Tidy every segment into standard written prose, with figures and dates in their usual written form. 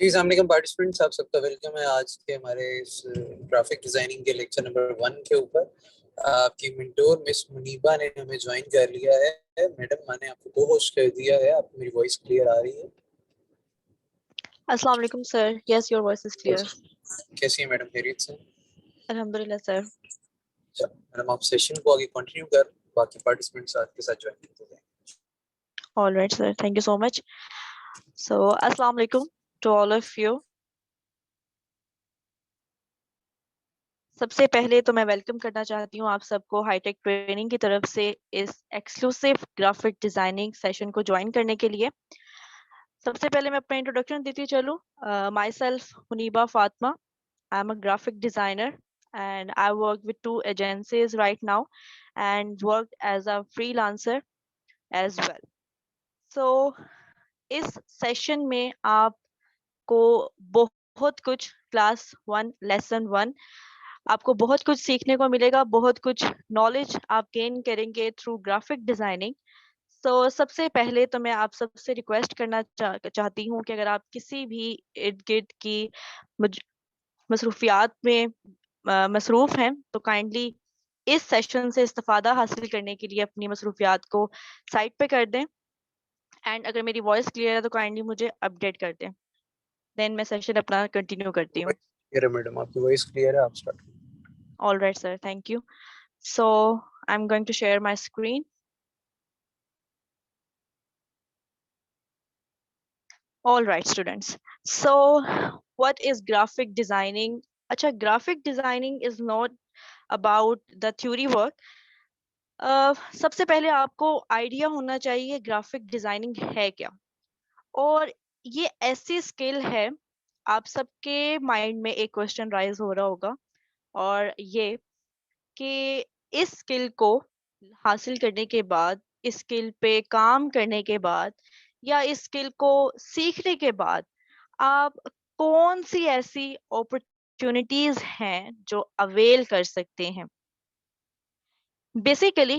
जी अस्सलाम पार्टिसिपेंट्स, आप सबका वेलकम है आज के हमारे इस ग्राफिक डिजाइनिंग के लेक्चर नंबर 1 के ऊपर। आपकी मेंटोर मिस मुनीबा ने हमें ज्वाइन कर लिया है। मैडम, मैंने आपको को होस्ट कर दिया है। आपको मेरी वॉइस क्लियर आ रही है? अस्सलाम वालेकुम sir. Yes, your voice is clear. कैसी है मैडम, खैरियत से? अल्हम्दुलिल्लाह सर। अच्छा मैडम, आप सेशन को आगे कंटिन्यू कर, बाकी पार्टिसिपेंट्स आपके साथ ज्वाइन करते जाएंगे। All right sir, thank you so much. So अस्सलाम वालेकुम टू ऑल ऑफ यू। सबसे पहले तो मैं वेलकम करना चाहती हूँ आप सबको हाईटेक ट्रेनिंग की तरफ से इस एक्सक्लूसिव ग्राफिक डिजाइनिंग सेशन को ज्वाइन करने के लिए। सबसे पहले मैं अपना इंट्रोडक्शन देती चलूँ। Myself Muniba Fatima. I am a graphic designer and I work with 2 agencies right now and worked as a freelancer as well. So इस सेशन में आपको बहुत कुछ क्लास 1 लेसन 1 आपको बहुत कुछ सीखने को मिलेगा, बहुत कुछ नॉलेज आप गेन करेंगे थ्रू ग्राफिक डिजाइनिंग। तो सबसे पहले तो मैं आप सबसे रिक्वेस्ट करना चाहती हूँ कि अगर आप किसी भी इर्द गिर्द की मसरूफियात में मसरूफ हैं तो काइंडली इस सेशन से इस्तेफादा हासिल करने के लिए अपनी मसरूफियात को साइड पे कर दें। एंड अगर मेरी वॉइस क्लियर है तो काइंडली मुझे अपडेट कर दें, देन मैं सेशन अपना कंटिन्यू करती हूँ। क्लियर है मैडम, आपकी वॉइस क्लियर है, आप start. All right sir, thank you. So I am going to share my screen. All right students, so what is graphic designing? अच्छा, graphic designing is not about the theory work. सबसे पहले आपको idea होना चाहिए graphic designing है क्या, और ये ऐसी स्किल है। आप सबके माइंड में एक क्वेश्चन राइज हो रहा होगा, और ये कि इस स्किल को हासिल करने के बाद, इस स्किल पे काम करने के बाद, या इस स्किल को सीखने के बाद आप कौन सी ऐसी अपॉर्चुनिटीज हैं जो अवेल कर सकते हैं। बेसिकली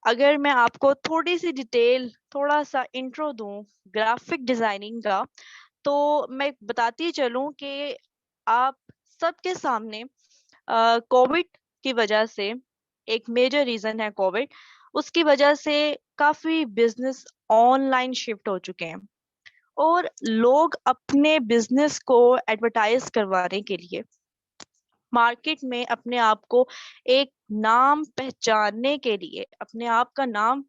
अगर मैं आपको थोड़ी सी डिटेल, थोड़ा सा इंट्रो दूं ग्राफिक डिजाइनिंग का, तो मैं बताती चलूं कि आप सबके सामने कोविड की वजह से, एक मेजर रीजन है कोविड, उसकी वजह से काफी बिजनेस ऑनलाइन शिफ्ट हो चुके हैं, और लोग अपने बिजनेस को एडवर्टाइज करवाने के लिए, मार्केट में अपने आप को एक नाम पहचानने के लिए, अपने आप का नाम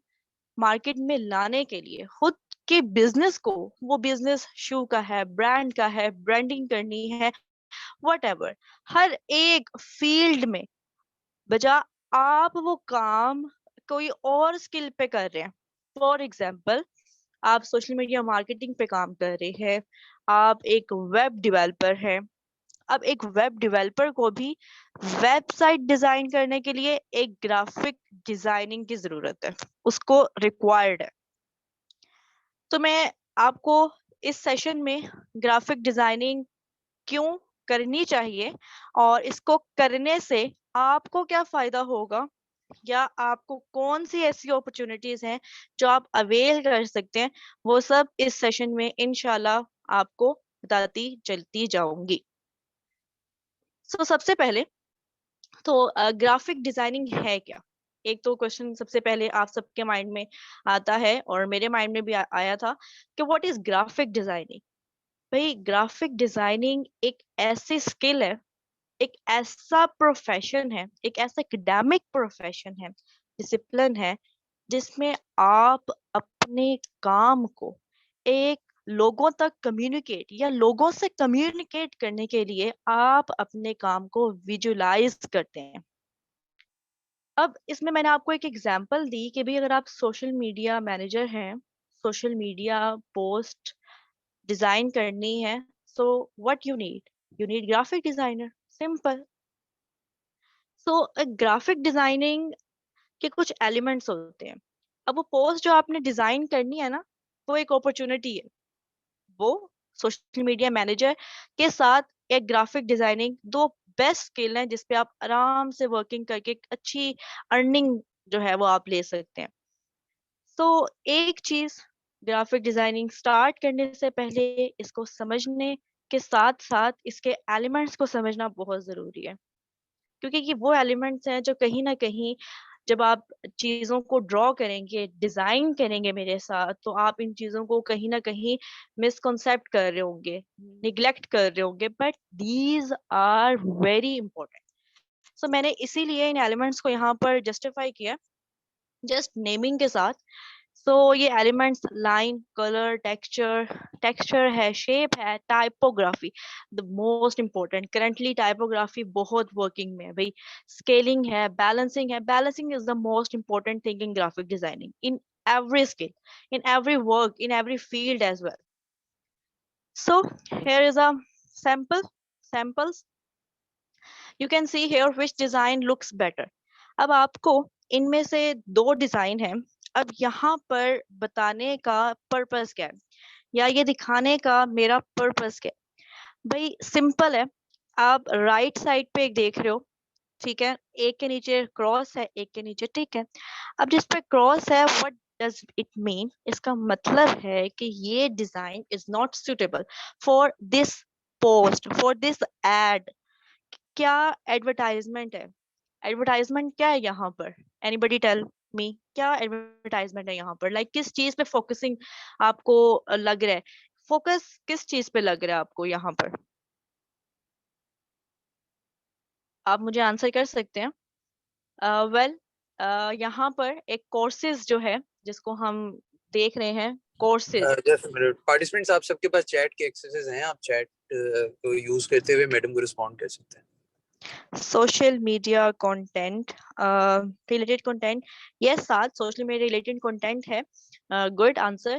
मार्केट में लाने के लिए, खुद के बिजनेस को, वो बिजनेस शू का है, ब्रांड का है, ब्रांडिंग करनी है, व्हाटएवर, हर एक फील्ड में बजा आप वो काम कोई और स्किल पे कर रहे हैं। फॉर एग्जाम्पल, आप सोशल मीडिया मार्केटिंग पे काम कर रहे हैं, आप एक वेब डेवलपर हैं। अब एक वेब डेवलपर को भी वेबसाइट डिजाइन करने के लिए एक ग्राफिक डिजाइनिंग की जरूरत है, उसको रिक्वायर्ड है। तो मैं आपको इस सेशन में ग्राफिक डिजाइनिंग क्यों करनी चाहिए, और इसको करने से आपको क्या फायदा होगा, या आपको कौन सी ऐसी अपॉर्चुनिटीज हैं जो आप अवेल कर सकते हैं, वो सब इस सेशन में इंशाल्लाह आपको बताती चलती जाऊंगी। सो सबसे पहले तो ग्राफिक डिजाइनिंग है क्या? एक तो क्वेश्चन सबसे पहले आप सबके माइंड में आता है, और मेरे माइंड में भी आया था कि व्हाट इज ग्राफिक डिजाइनिंग। भाई, ग्राफिक डिजाइनिंग एक ऐसी स्किल है, एक ऐसा प्रोफेशन है, एक ऐसा एकेडमिक प्रोफेशन है, डिसिप्लिन है, जिसमें आप अपने काम को एक लोगों तक कम्युनिकेट, या लोगों से कम्युनिकेट करने के लिए आप अपने काम को विजुलाइज करते हैं। अब इसमें मैंने आपको एक एग्जांपल दी कि भाई, अगर आप सोशल मीडिया मैनेजर हैं, सोशल मीडिया पोस्ट डिजाइन करनी है, so what you need graphic designer, simple. So graphic designing के कुछ एलिमेंट्स होते हैं। अब वो पोस्ट जो आपने डिजाइन करनी है ना, वो एक अपॉर्चुनिटी है। वो सोशल मीडिया मैनेजर के साथ एक ग्राफिक डिजाइनिंग, दो बेस्ट स्किल हैं जिसपे आप आराम से वर्किंग करके एक अच्छी अर्निंग जो है वो आप ले सकते हैं। तो एक चीज, ग्राफिक डिजाइनिंग स्टार्ट करने से पहले इसको समझने के साथ साथ इसके एलिमेंट्स को समझना बहुत जरूरी है, क्योंकि ये वो एलिमेंट्स हैं जो कहीं ना कहीं जब आप चीजों को ड्रॉ करेंगे, डिजाइन करेंगे मेरे साथ, तो आप इन चीजों को कहीं ना कहीं मिसकॉन्सेप्ट कर रहे होंगे, निग्लेक्ट कर रहे होंगे, but these are very important. So मैंने इसीलिए इन एलिमेंट्स को यहाँ पर जस्टिफाई किया जस्ट नेमिंग के साथ। सो ये एलिमेंट्स लाइन, कलर, टेक्सचर है, शेप है, typography, the most important. Currently typography बहुत वर्किंग में है भाई। स्केलिंग है, बैलेंसिंग है। Balancing is the most important thing in graphic designing, in every skill, in every work, in every field as well. So here is a samples. You can see here which design looks better. अब आपको इनमें से दो design है। अब यहाँ पर बताने का पर्पस क्या है, या ये दिखाने का मेरा पर्पस क्या है? भाई सिंपल है। आप राइट साइड पे एक देख रहे हो, ठीक है, एक के नीचे क्रॉस है, एक के नीचे टिक है। अब जिस पे क्रॉस है, व्हाट डज इट मीन? इसका मतलब है कि ये design is not suitable for this post, for this ad. क्या एडवर्टाइजमेंट है? एडवर्टाइजमेंट क्या है यहाँ पर? एनीबडी टेल मी, क्या एडवर्टाइजमेंट है यहाँ पर? लाइक किस चीज पे फोकसिंग आपको लग रहा है? फोकस किस चीज पे लग रहा है आपको यहाँ पर? आप मुझे आंसर कर सकते हैं। वेल, यहाँ पर एक कोर्सेज जो है जिसको हम देख रहे हैं, कोर्सेज। जस्ट मिनट पार्टिसिपेंट्स, आप सबके पास चैट के एक्सेसेस हैं, आप चैट को यूज करते हुए मैडम को रिस्पॉन्ड कर सकते हैं। social media content, related content, yes साथ social media related content है। good answer,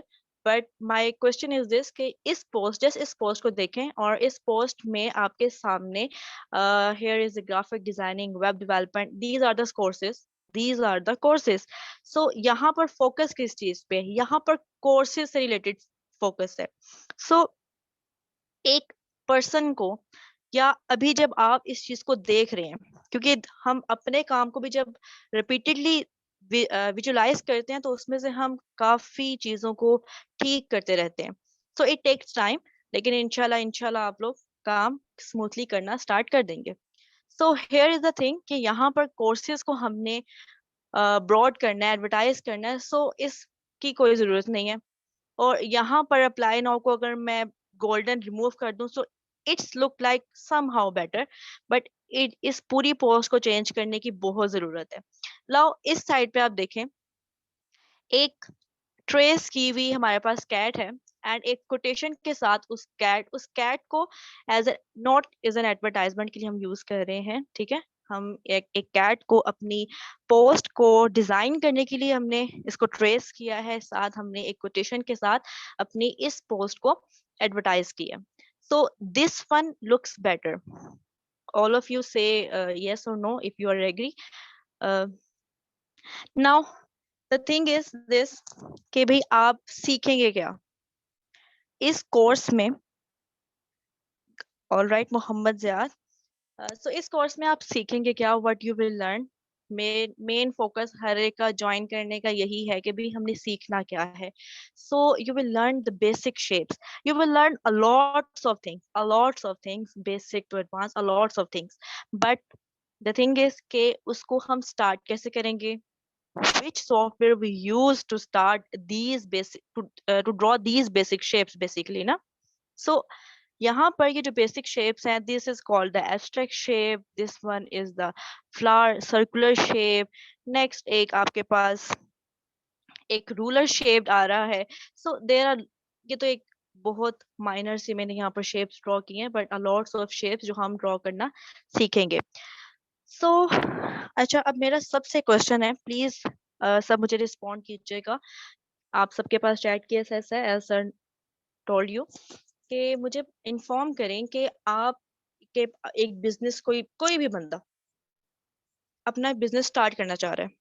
but my question is this कि इस post, just इस post को देखें और इस post में आपके सामने here is the graphic designing, web development, these are the courses, these are the courses. So यहाँ पर focus किस चीज पे है? यहाँ पर courses से related focus है। So एक पर्सन को, या अभी जब आप इस चीज को देख रहे हैं, क्योंकि हम अपने काम को भी जब रिपीटेडली विजुलाइज करते हैं तो उसमें से हम काफी चीजों को ठीक करते रहते हैं। सो इट टेक्स टाइम, लेकिन इंशाल्लाह इंशाल्लाह आप लोग काम स्मूथली करना स्टार्ट कर देंगे। So here is the thing कि यहाँ पर कोर्सेज को हमने ब्रॉड करना है, एडवर्टाइज करना है, सो इसकी कोई जरूरत नहीं है। और यहाँ पर अप्लाई नाउ को अगर मैं गोल्डन रिमूव कर दूं, so it's look like somehow better, but इस पूरी पोस्ट को चेंज करने की बहुत जरूरत है। लाओ इस साइड पे आप देखें, एक ट्रेस की हुई हमारे पास कैट है, एंड एक कोटेशन के साथ उस कैट को as a, not as an advertisement के लिए हम यूज कर रहे हैं, ठीक है। हम एक कैट को अपनी पोस्ट को डिजाइन करने के लिए हमने इसको ट्रेस किया है, साथ हमने एक कोटेशन के साथ अपनी इस पोस्ट को एडवर्टाइज किया। So this one looks better. All of you से yes or no if you are agree. Now the thing is this कि भाई आप सीखेंगे क्या इस कोर्स में? All right Mohammad Ziyad, so इस कोर्स में आप सीखेंगे क्या? What you will learn? Main focus हर एक का ज्वाइन करने का यही है कि भाई हमने सीखना क्या है। So you will learn the basic shapes, you will learn a lots of things, basic to advance, a lots of things. But the thing is के उसको हम स्टार्ट कैसे करेंगे? which software we use to start these basic to draw these basic shapes basically ना? So यहाँ पर ये जो basic shapes हैं, this is called the abstract shape, this one is the flower circular shape, next एक आपके पास एक ruler shaped आ रहा है। So there are, ये तो एक बहुत माइनर सी मैंने यहाँ पर शेप्स ड्रॉ की हैं, but a lots of shapes जो हम ड्रॉ करना सीखेंगे। सो अच्छा, अब मेरा सबसे क्वेश्चन है, प्लीज सब मुझे रिस्पॉन्ड कीजिएगा। आप सबके पास चैट की एक्सेस है, एज सर टोल्ड यू, कि मुझे इन्फॉर्म करें कि आप के एक बिजनेस, कोई भी बंदा अपना बिजनेस स्टार्ट करना चाह रहा है,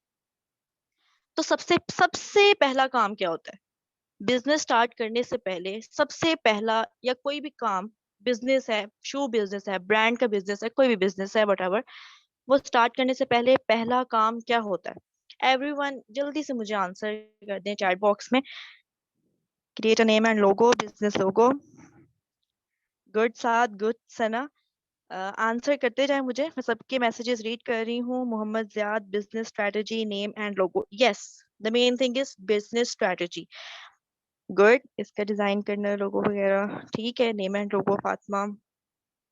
तो सबसे सबसे पहला काम क्या होता है? बिजनेस स्टार्ट करने से पहले सबसे पहला, या कोई भी काम, बिजनेस है, शू बिजनेस है, ब्रांड का बिजनेस है, कोई भी बिजनेस है, वट, वो स्टार्ट करने से पहले पहला काम क्या होता है? एवरीवन जल्दी से मुझे आंसर कर दें चैट बॉक्स में। Create a name and logo, business logo, good Saad, good Sana. Answer करते जाए मुझे, मैं सबके मैसेजेस रीड कर रही हूँ। Mohammad Ziyad, business strategy, name and logo. Yes, the main thing is business strategy. Good, इसका डिजाइन करना, लोगो वगैरह ठीक है। Name and logo, Fatima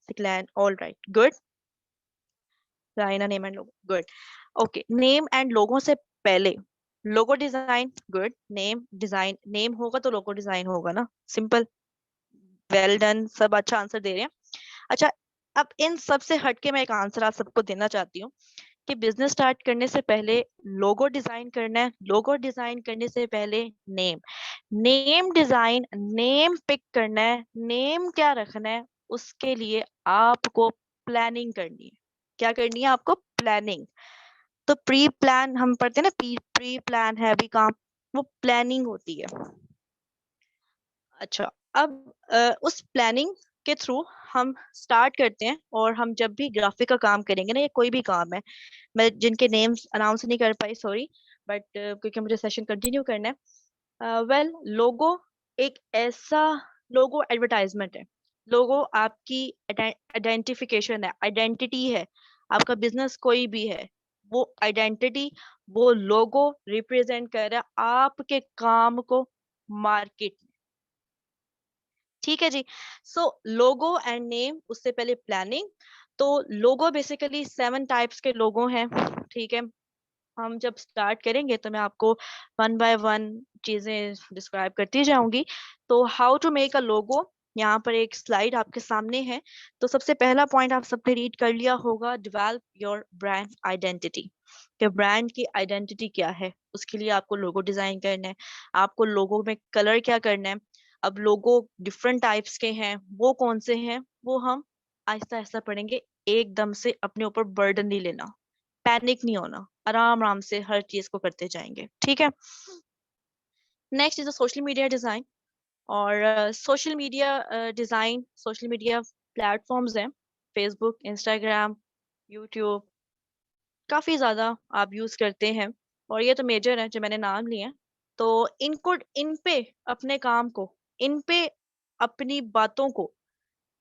Saqlain, all right, good. Raina, name and logo, good. Okay, name and logo से पहले logo design, good. Name design, name होगा तो logo design होगा ना, सिंपल। वेल डन, सब अच्छा आंसर दे रहे हैं। अच्छा, अब इन सब से हटके मैं एक आंसर आप सबको देना चाहती हूँ कि बिजनेस स्टार्ट करने से पहले लोगो डिजाइन करना है, लोगो डिजाइन करने से पहले name, name design, name pick करना है, नेम क्या रखना है, उसके लिए आपको प्लानिंग करनी है। क्या करनी है आपको? प्लानिंग। तो प्री प्लान हम पढ़ते हैं ना, प्री प्लान है अभी काम, वो प्लानिंग होती है। अच्छा, अब उस प्लानिंग के थ्रू हम स्टार्ट करते हैं, और हम जब भी ग्राफिक का काम करेंगे ना, या कोई भी काम है, मैं जिनके नेम्स अनाउंस नहीं कर पाई, सॉरी, बट क्योंकि मुझे सेशन कंटिन्यू करना है। वेल, लोगो एक ऐसा, लोगो एडवर्टाइजमेंट है, लोगो आपकी आइडेंटिफिकेशन है, आइडेंटिटी है। आपका बिजनेस कोई भी है, वो आइडेंटिटी, वो लोगो रिप्रेजेंट कर रहा है आपके काम को मार्केट। ठीक है जी। सो लोगो एंड नेम, उससे पहले प्लानिंग। तो लोगो बेसिकली 7 टाइप्स के लोगो हैं, ठीक है। हम जब स्टार्ट करेंगे तो मैं आपको वन बाय वन चीजें डिस्क्राइब करती जाऊंगी। तो हाउ टू मेक अ लोगो, यहाँ पर एक स्लाइड आपके सामने है। तो सबसे पहला पॉइंट आप सबने रीड कर लिया होगा, डेवलप योर ब्रांड आइडेंटिटी। कि ब्रांड की आइडेंटिटी क्या है, उसके लिए आपको लोगो डिजाइन करना है, आपको लोगो में कलर क्या करना है। अब लोगो डिफरेंट टाइप्स के हैं, वो कौन से हैं वो हम आहिस्ता आहिस्ता पढ़ेंगे। एकदम से अपने ऊपर बर्डन नहीं लेना, पैनिक नहीं होना, आराम आराम से हर चीज को करते जाएंगे, ठीक है। Next is social media design. और social media design, social media platforms हैं, फेसबुक, इंस्टाग्राम, यूट्यूब, काफी ज्यादा आप यूज करते हैं, और ये तो मेजर है जो मैंने नाम लिए हैं। तो इनको, इन पे अपने काम को, इन पे अपनी बातों को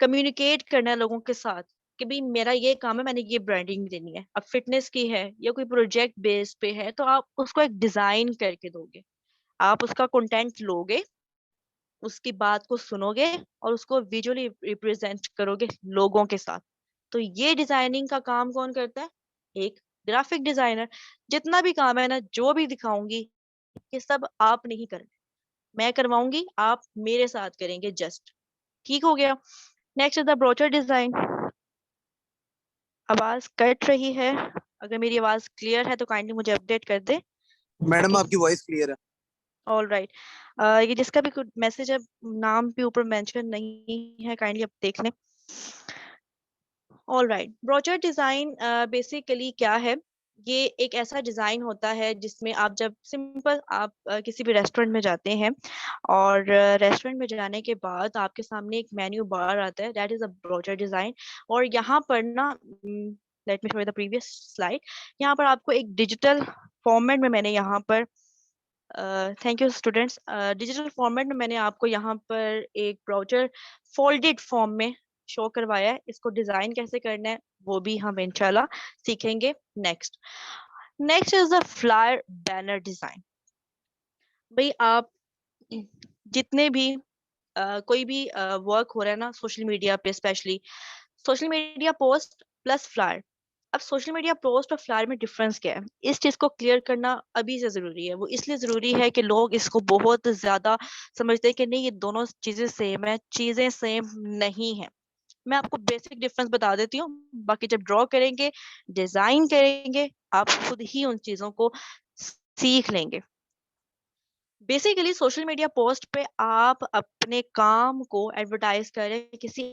कम्युनिकेट करना है लोगों के साथ, कि भाई मेरा ये काम है, मैंने ये ब्रांडिंग देनी है। अब फिटनेस की है या कोई प्रोजेक्ट बेस पे है, तो आप उसको एक डिजाइन करके दोगे, आप उसका कंटेंट लोगे, उसकी बात को सुनोगे, और उसको विजुअली रिप्रेजेंट करोगे लोगों के साथ। तो ये डिजाइनिंग का काम कौन करता है? एक ग्राफिक डिजाइनर। जितना भी काम है ना, जो भी दिखाऊंगी, ये सब आप नहीं करना, मैं करवाऊंगी, आप मेरे साथ करेंगे जस्ट। ठीक हो गया। Next is the brochure design. आवाज कट रही है, अगर मेरी आवाज क्लियर है तो काइंडली मुझे अपडेट कर दे। मैडम ओके, आपकी वॉइस क्लियर है। All right. ये जिसका भी कुछ मैसेज है, नाम भी ऊपर मेंशन नहीं है, काइंडली अब देख लें। All right, brochure design basically क्या है? ये एक ऐसा डिजाइन होता है जिसमें आप, जब सिंपल आप किसी भी रेस्टोरेंट में जाते हैं, और रेस्टोरेंट में जाने के बाद आपके सामने एक मेन्यू बार आता है, that is a brochure design. और यहाँ पर ना, let me show you the previous slide. यहाँ पर आपको एक डिजिटल फॉर्मेट में मैंने यहाँ पर, thank you students, digital format में मैंने आपको यहाँ पर एक ब्राउचर फोल्डेड फॉर्म में शो करवाया है। इसको डिजाइन कैसे करना है वो भी हम इंशाल्लाह सीखेंगे। Next, next is the flyer banner design. भाई आप जितने भी कोई भी वर्क हो रहा है ना सोशल मीडिया पे, specially social media post plus flyer. अब सोशल मीडिया पोस्ट और फ्लायर में डिफरेंस क्या है, इस चीज को क्लियर करना अभी से जरूरी है। वो इसलिए जरूरी है कि लोग इसको बहुत ज्यादा समझते हैं कि नहीं, ये दोनों चीजें सेम है, चीजें सेम नहीं है। मैं आपको बेसिक डिफरेंस बता देती हूँ, बाकी जब ड्रॉ करेंगे, डिजाइन करेंगे, आप खुद ही उन चीजों को सीख लेंगे। बेसिकली सोशल मीडिया पोस्ट पे आप अपने काम को एडवर्टाइज कर रहे हैं किसी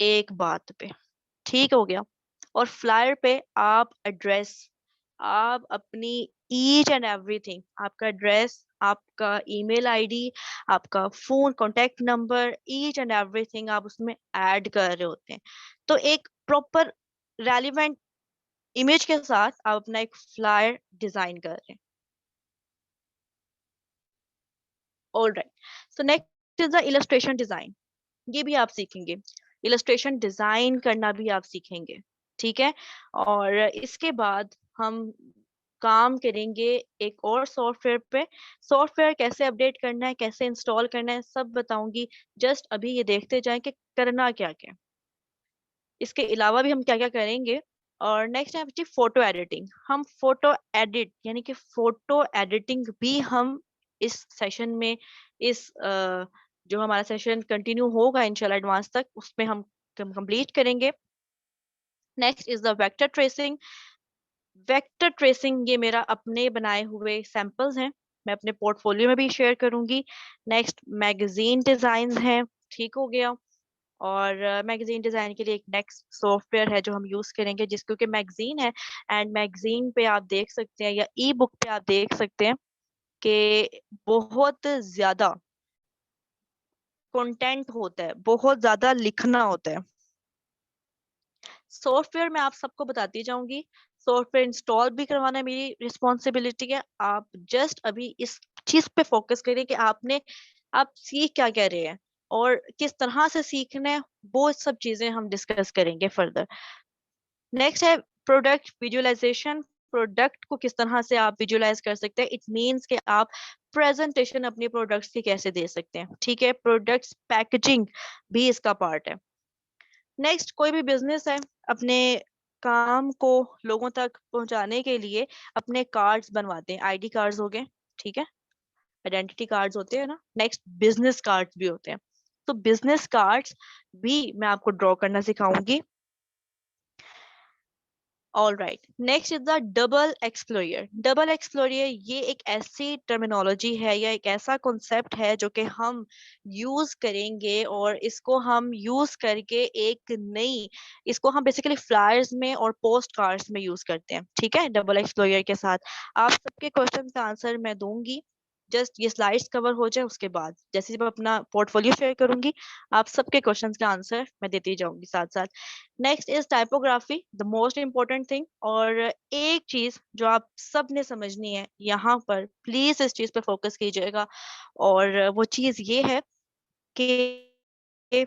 एक बात पे, ठीक हो गया। और फ्लायर पे आप एड्रेस, आप अपनी ईच एंड एवरीथिंग, आपका एड्रेस, आपका ईमेल आईडी, आपका phone contact number, each and everything आप उसमें ऐड कर रहे होते हैं। तो एक प्रॉपर रेलिवेंट इमेज के साथ आप अपना एक फ्लायर डिजाइन कर रहे हैं। All right, so next is the illustration design. ये भी आप सीखेंगे। इलस्ट्रेशन डिजाइन करना भी आप सीखेंगे, ठीक है। और इसके बाद हम काम करेंगे एक और सॉफ्टवेयर पे। सॉफ्टवेयर कैसे अपडेट करना है, कैसे इंस्टॉल करना है, सब बताऊंगी। जस्ट अभी ये देखते जाएं कि करना क्या क्या, इसके अलावा भी हम क्या क्या करेंगे। और नेक्स्ट है बच्ची फोटो एडिटिंग। हम फोटो एडिट यानी कि फोटो एडिटिंग भी हम इस सेशन में, इस जो हमारा सेशन कंटिन्यू होगा इंशाल्लाह एडवांस तक, उसमें हम कंप्लीट करेंगे। Next is the vector tracing. Vector tracing ये मेरा अपने बनाए हुए सैंपल्स हैं, मैं अपने पोर्टफोलियो में भी शेयर करूंगी। नेक्स्ट मैगजीन डिजाइन है, ठीक हो गया। और मैगजीन डिजाइन के लिए एक नेक्स्ट सॉफ्टवेयर है जो हम यूज करेंगे, जिस क्योंकि मैगजीन है, एंड मैगजीन पे आप देख सकते हैं या ई बुक पे आप देख सकते हैं कि बहुत ज्यादा कंटेंट होता है, बहुत ज्यादा लिखना होता है। सॉफ्टवेयर मैं आप सबको बताती जाऊंगी। सॉफ्टवेयर इंस्टॉल भी करवाना मेरी रिस्पॉन्सिबिलिटी है। आप जस्ट अभी इस चीज पे फोकस करें कि आप सीख क्या कह रहे हैं और किस तरह से सीखना है, वो सब चीजें हम डिस्कस करेंगे फर्दर। नेक्स्ट है प्रोडक्ट विजुअलाइजेशन। प्रोडक्ट को किस तरह से आप विजुअलाइज कर सकते हैं, इट मीन्स कि आप प्रेजेंटेशन अपने प्रोडक्ट्स की कैसे दे सकते हैं, ठीक है। प्रोडक्ट्स पैकेजिंग भी इसका पार्ट है। नेक्स्ट, कोई भी बिजनेस है अपने काम को लोगों तक पहुंचाने के लिए अपने कार्ड्स बनवाते हैं, आईडी कार्ड्स हो गए, ठीक है, आइडेंटिटी कार्ड्स होते हैं ना। नेक्स्ट बिजनेस कार्ड्स भी होते हैं, तो बिजनेस कार्ड्स भी मैं आपको ड्रॉ करना सिखाऊंगी। All right, next is the double explorer. Double explorer ये एक ऐसी टर्मिनोलॉजी है या एक ऐसा कॉन्सेप्ट है जो कि हम यूज करेंगे, और इसको हम यूज करके एक नई, इसको हम बेसिकली फ्लायर्स में और पोस्ट कार्ड्स में यूज करते हैं, ठीक है। डबल एक्सप्लोरियर के साथ आप सबके क्वेश्चन का आंसर मैं दूंगी, जस्ट ये स्लाइड्स कवर हो जाए उसके बाद, जैसे जब मैं अपना पोर्टफोलियो शेयर करूंगी आप सबके क्वेश्चंस का आंसर मैं देती जाऊंगी साथ साथ। Next is typography, the most important thing. और एक चीज जो आप सब ने समझनी है यहाँ पर, प्लीज इस चीज पे फोकस कीजिएगा, और वो चीज ये है कि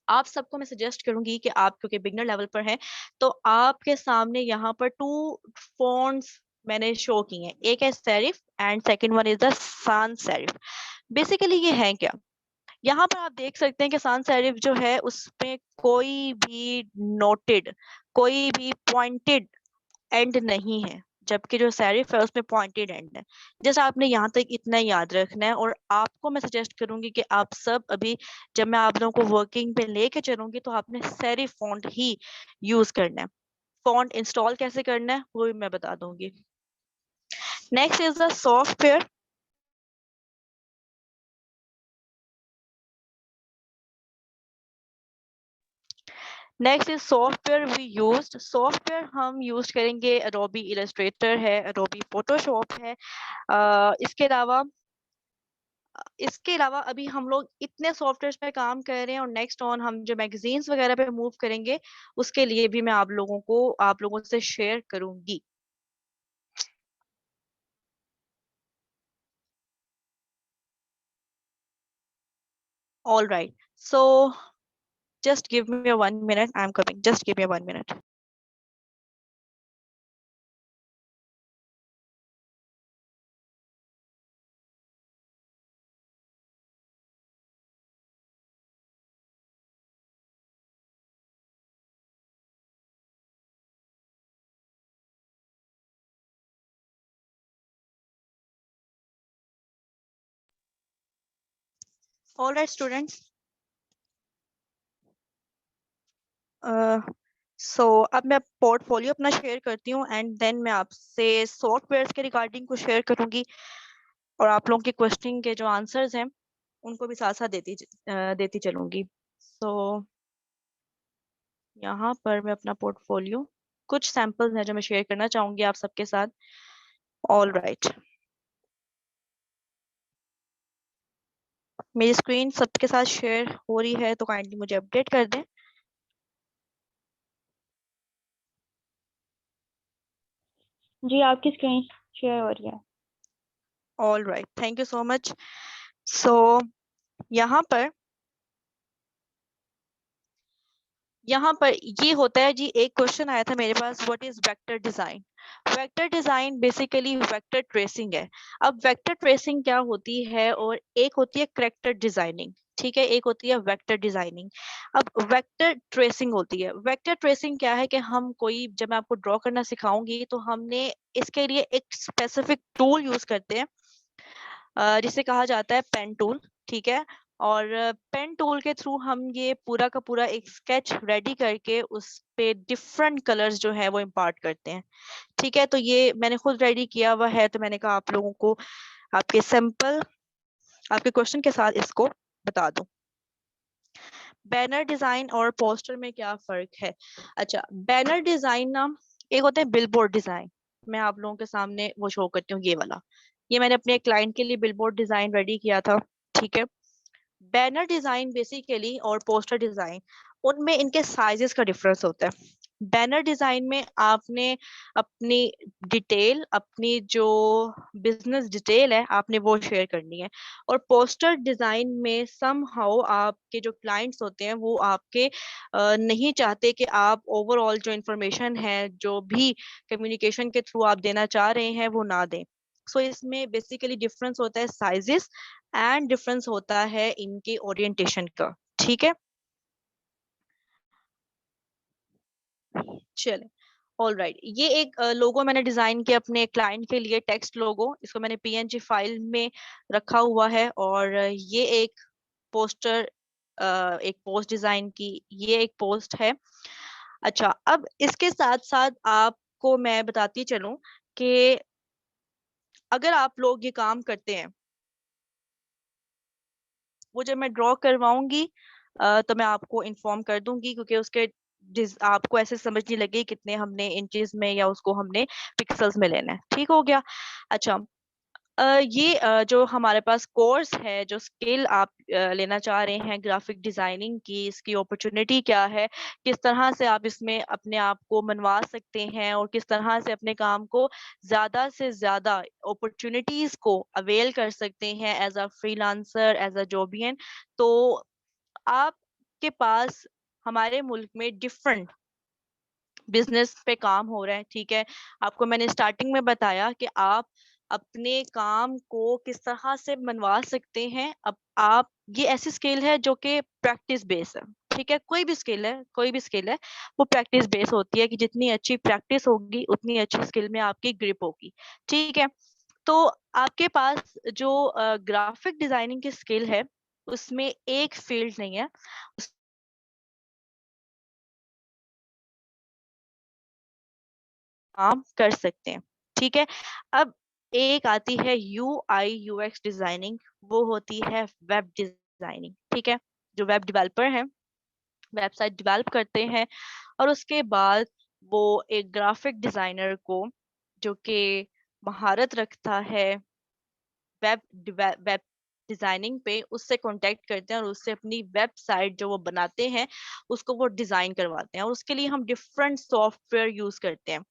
आप सबको मैं सजेस्ट करूंगी कि आप क्योंकि बिगनर लेवल पर हैं, तो आपके सामने यहाँ पर टू फॉन्ट्स मैंने शो की हैं, एक है serif and second one is the sans serif। Basically ये है क्या, यहाँ पर आप देख सकते हैं कि sans serif जो है उसमें कोई भी नोटेड, कोई भी पॉइंटेड एंड नहीं है, जबकि जो सेरिफ है उसमें पॉइंटेड एंड है। जैसे आपने यहाँ तक इतना याद रखना है, और आपको मैं सजेस्ट करूंगी कि आप सब अभी जब मैं आप लोगों को वर्किंग पे लेके चलूंगी तो आपने सेरिफ फॉन्ट ही यूज करना है। फॉन्ट इंस्टॉल कैसे करना है वो भी मैं बता दूंगी। Next is the software. Next is software we used. Software हम यूज करेंगे, अडोबी इलस्ट्रेटर है, अडोबी फोटोशॉप है। इसके अलावा अभी हम लोग इतने सॉफ्टवेयर पे काम कर रहे हैं, और नेक्स्ट ऑन हम जो मैगजीन्स वगैरह पे मूव करेंगे उसके लिए भी मैं आप लोगों से शेयर करूंगी। All right, so just give me a 1 minute, I'm coming, just give me a 1 minute. All right students, सो अब मैं पोर्टफोलियो अपना शेयर करती हूँ, एंड देन मैं आपसे सॉफ्टवेयर के रिगार्डिंग को शेयर करूंगी, और आप लोगों के क्वेश्चन के जो आंसर्स हैं उनको भी साथ साथ देती चलूंगी। सो यहाँ पर मैं अपना पोर्टफोलियो, कुछ सैंपल्स हैं जो मैं शेयर करना चाहूंगी आप सबके साथ। ऑल राइट, मेरी स्क्रीन सबके साथ शेयर हो रही है तो काइंडली मुझे अपडेट कर दें। जी आपकी स्क्रीन शेयर हो रही है। All right, thank you so much. So यहाँ पर यहाँ पर ये होता है जी, एक क्वेश्चन आया था मेरे पास, what is vector design. Vector design basically vector tracing है। अब वेक्टर ट्रेसिंग क्या होती है, और एक होती है कैरेक्टर डिजाइनिंग, ठीक है, एक होती है वेक्टर डिजाइनिंग। अब वेक्टर ट्रेसिंग होती है, वेक्टर ट्रेसिंग क्या है कि हम कोई, जब मैं आपको ड्रॉ करना सिखाऊंगी तो हमने इसके लिए एक स्पेसिफिक टूल यूज करते हैं, जिसे कहा जाता है पेन टूल, ठीक है। और पेन टूल के थ्रू हम ये पूरा का पूरा एक स्केच रेडी करके उस पे डिफरेंट कलर्स जो है वो इम्पार्ट करते हैं, ठीक है। तो ये मैंने खुद रेडी किया हुआ है, तो मैंने कहा आप लोगों को आपके सैंपल, आपके क्वेश्चन के साथ इसको बता दूं। बैनर डिजाइन और पोस्टर में क्या फर्क है? अच्छा, बैनर डिजाइन ना, एक होता है बिलबोर्ड डिजाइन, मैं आप लोगों के सामने वो शो करती हूँ, ये वाला, ये मैंने अपने क्लाइंट के लिए बिलबोर्ड डिजाइन रेडी किया था, ठीक है। बैनर डिजाइन बेसिकली और पोस्टर डिजाइन, उनमें इनके साइजेस का डिफरेंस होता है। बैनर डिजाइन में आपने अपनी डिटेल, अपनी जो बिजनेस डिटेल है, आपने वो शेयर करनी है। और पोस्टर डिजाइन में समहाउ आपके जो क्लाइंट्स होते हैं वो आपके नहीं चाहते कि आप ओवरऑल जो इंफॉर्मेशन है, जो भी कम्युनिकेशन के थ्रू आप देना चाह रहे हैं, वो ना दें। सो इसमें बेसिकली डिफरेंस होता है साइजेस, एंड डिफरेंस होता है इनके ओरिएंटेशन का, ठीक है। चले, ऑल राइट, ये एक लोगो मैंने डिजाइन किया अपने क्लाइंट के लिए, टेक्स्ट लोगो, इसको मैंने पीएनजी फाइल में रखा हुआ है। और ये एक पोस्टर, एक पोस्ट डिजाइन की, ये एक पोस्ट है। अच्छा, अब इसके साथ साथ आपको मैं बताती चलूं कि अगर आप लोग ये काम करते हैं, वो जब मैं ड्रॉ करवाऊंगी तो मैं आपको इन्फॉर्म कर दूंगी, क्योंकि उसके जिस आपको ऐसे समझ नहीं लगे कितने हमने इंचेस में या उसको हमने पिक्सल्स में लेना है, ठीक हो गया। अच्छा, ये जो हमारे पास कोर्स है, जो स्किल आप लेना चाह रहे हैं ग्राफिक डिजाइनिंग की, इसकी अपॉर्चुनिटी क्या है, किस तरह से आप इसमें अपने आप को मनवा सकते हैं, और किस तरह से अपने काम को ज्यादा से ज्यादा अपॉर्चुनिटीज को अवेल कर सकते हैं as a freelancer, as a जॉबियन। तो आपके पास हमारे मुल्क में डिफरेंट बिजनेस पे काम हो रहा है, ठीक है। आपको मैंने स्टार्टिंग में बताया कि आप अपने काम को किस तरह से मनवा सकते हैं। अब आप, ये ऐसी स्किल है जो कि प्रैक्टिस बेस है, ठीक है। कोई भी स्किल है, कोई भी स्किल है, वो प्रैक्टिस बेस होती है, कि जितनी अच्छी प्रैक्टिस होगी उतनी अच्छी स्किल में आपकी ग्रिप होगी, ठीक है। तो आपके पास जो ग्राफिक डिजाइनिंग की स्किल है, उसमें एक फील्ड नहीं है, काम कर सकते हैं, ठीक है। अब एक आती है UI UX डिजाइनिंग, वो होती है वेब डिजाइनिंग, ठीक है। जो वेब डेवलपर हैं, वेबसाइट डेवलप करते हैं, और उसके बाद वो एक ग्राफिक डिजाइनर को, जो कि महारत रखता है वेब वेब डिजाइनिंग पे, उससे कांटेक्ट करते हैं और उससे अपनी वेबसाइट जो वो बनाते हैं उसको वो डिजाइन करवाते हैं। और उसके लिए हम डिफरेंट सॉफ्टवेयर यूज करते हैं।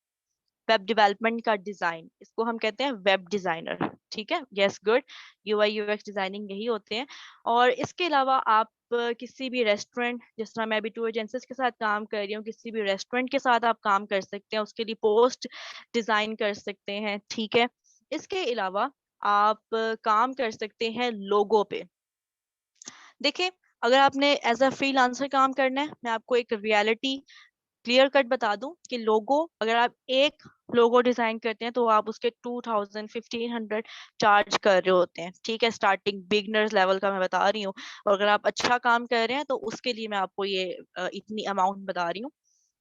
वेब डेवलपमेंट का डिजाइन, इसको हम कहते हैं वेब डिजाइनर, ठीक है। Yes, good. UI UX designing यही होते हैं। और इसके अलावा आप किसी भी रेस्टोरेंट, जिस तरह मैं अभी टूर एजेंसीज के साथ काम कर रही हूँ, किसी भी रेस्टोरेंट के साथ आप काम कर सकते हैं, उसके लिए पोस्ट डिजाइन कर सकते हैं, ठीक है। इसके अलावा आप काम कर सकते हैं लोगो पे। देखिए, अगर आपने एज अ फ्रीलांसर काम करना है, मैं आपको एक रियलिटी क्लियर कट बता दूं कि लोगो, अगर आप एक लोगो डिजाइन करते हैं तो आप उसके 2000 1500 चार्ज कर रहे होते हैं, ठीक है। स्टार्टिंग बिगनर्स लेवल का मैं बता रही हूँ। और अगर आप अच्छा काम कर रहे हैं तो उसके लिए मैं आपको ये इतनी अमाउंट बता रही हूँ।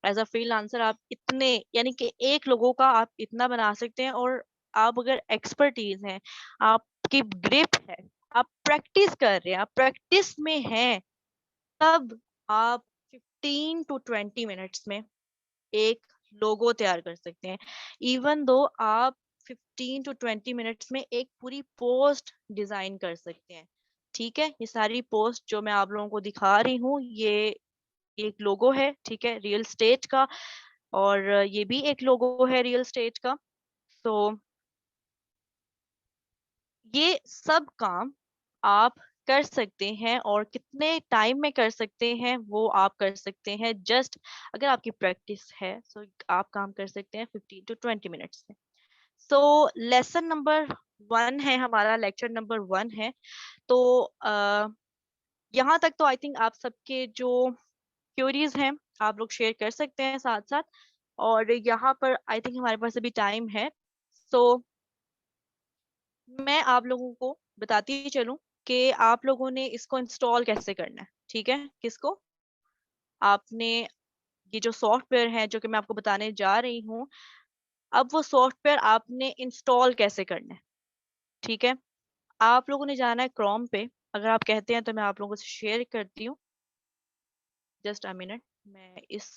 एज अ फ्रीलांसर आप इतने, यानी कि एक लोगों का आप इतना बना सकते हैं। और आप अगर एक्सपर्टीज हैं, आपकी ग्रिप है, आप प्रैक्टिस कर रहे हैं, आप प्रैक्टिस में हैं, तब आप 15 to 20 मिनट्स में एक लोगो तैयार कर सकते हैं। इवन दो आप 15 to 20 मिनट्स में एक पूरी पोस्ट डिजाइन कर सकते हैं, ठीक है। ये सारी पोस्ट जो मैं आप लोगों को दिखा रही हूँ, ये एक लोगो है, ठीक है, रियल स्टेट का। और ये भी एक लोगो है रियल स्टेट का। तो ये सब काम आप कर सकते हैं और कितने टाइम में कर सकते हैं वो आप कर सकते हैं। जस्ट अगर आपकी प्रैक्टिस है सो आप काम कर सकते हैं 15 to 20 मिनट्स में। सो लेसन नंबर 1 है हमारा, लेक्चर नंबर 1 है। तो यहाँ तक तो आई थिंक आप सबके जो क्यूरीज हैं आप लोग शेयर कर सकते हैं साथ साथ। और यहाँ पर आई थिंक हमारे पास अभी टाइम है, सो मैं आप लोगों को बताती चलूं कि आप लोगों ने इसको इंस्टॉल कैसे करना है। ठीक है, किसको? आपने ये जो सॉफ्टवेयर है जो कि मैं आपको बताने जा रही हूँ, अब वो सॉफ्टवेयर आपने इंस्टॉल कैसे करना है। ठीक है, आप लोगों ने जाना है क्रोम पे। अगर आप कहते हैं तो मैं आप लोगों से शेयर करती हूँ। जस्ट अ मिनट, मैं इस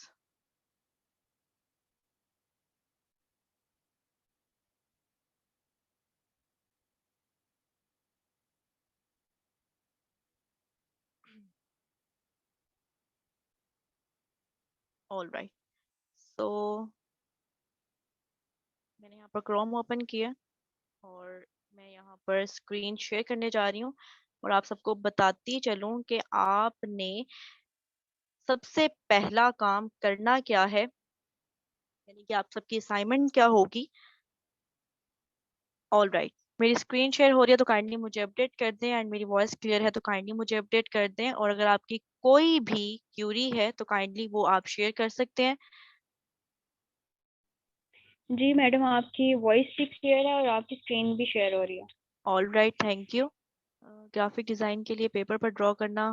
ऑल राइट, सो मैंने यहाँ पर क्रोम ओपन किया और मैं यहाँ पर स्क्रीन शेयर करने जा रही हूँ और आप सबको बताती चलूं कि आपने सबसे पहला काम करना क्या है, यानी कि आप सबकी असाइनमेंट क्या होगी। ऑल राइट, मेरी स्क्रीन शेयर हो रही है तो काइंडली मुझे अपडेट कर दें, एंड मेरी वॉइस क्लियर है तो काइंडली मुझे अपडेट कर दें। और अगर आपकी कोई भी क्यूरी है तो काइंडली वो आप शेयर कर सकते हैं। जी मैडम, आपकी वॉइस भी क्लियर है और आपकी स्क्रीन भी शेयर हो रही है। All right, thank you. Graphic design के लिए पेपर पर ड्रॉ करना,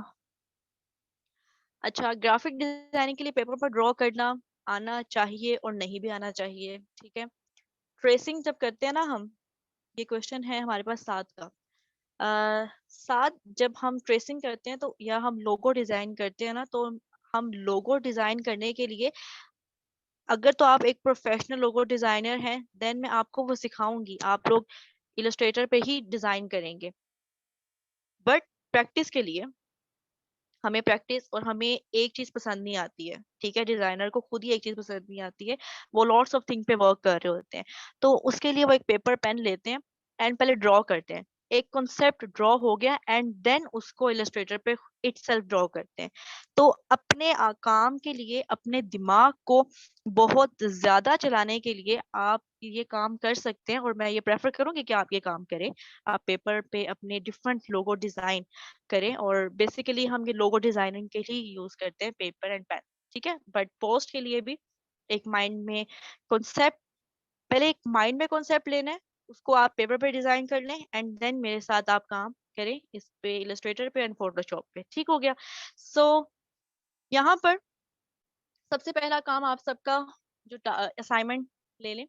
अच्छा ग्राफिक डिजाइनिंग के लिए पेपर पर ड्रॉ करना आना चाहिए और नहीं भी आना चाहिए। ठीक है, ट्रेसिंग जब करते हैं ना हम, ये क्वेश्चन है हमारे पास 7 का। 7 जब हम ट्रेसिंग करते हैं तो या हम लोगो डिजाइन करते हैं ना, तो हम लोगो डिजाइन करने के लिए, अगर तो आप एक प्रोफेशनल लोगो डिजाइनर हैं देन मैं आपको वो सिखाऊंगी, आप लोग इलस्ट्रेटर पे ही डिजाइन करेंगे। बट प्रैक्टिस के लिए हमें प्रैक्टिस और हमें एक चीज पसंद नहीं आती है। ठीक है, डिजाइनर को खुद ही एक चीज पसंद नहीं आती है, वो लॉट्स ऑफ थिंग पे वर्क कर रहे होते हैं। तो उसके लिए वो एक पेपर पेन लेते हैं एंड पहले ड्रॉ करते हैं। एक कॉन्सेप्ट ड्रॉ हो गया एंड देन उसको इलस्ट्रेटर पे इटसेल्फ ड्रॉ करते हैं। तो अपने काम के लिए अपने दिमाग को बहुत ज्यादा चलाने के लिए आप ये काम कर सकते हैं और मैं ये प्रेफर करूंगी कि आप ये काम करें। आप पेपर पे अपने डिफरेंट लोगो डिजाइन करें, और बेसिकली हम ये लोगो डिजाइनिंग के लिए यूज करते हैं पेपर एंड पेन। ठीक है, बट पोस्ट के लिए भी एक माइंड में कॉन्सेप्ट, पहले एक माइंड में कॉन्सेप्ट लेना है, उसको आप पेपर पे डिजाइन कर लें एंड देन मेरे साथ आप काम करें इस पे, इलस्ट्रेटर पे एंड फोटोशॉप पे। ठीक हो गया। सो यहाँ पर सबसे पहला काम आप सबका जो असाइनमेंट ले लें,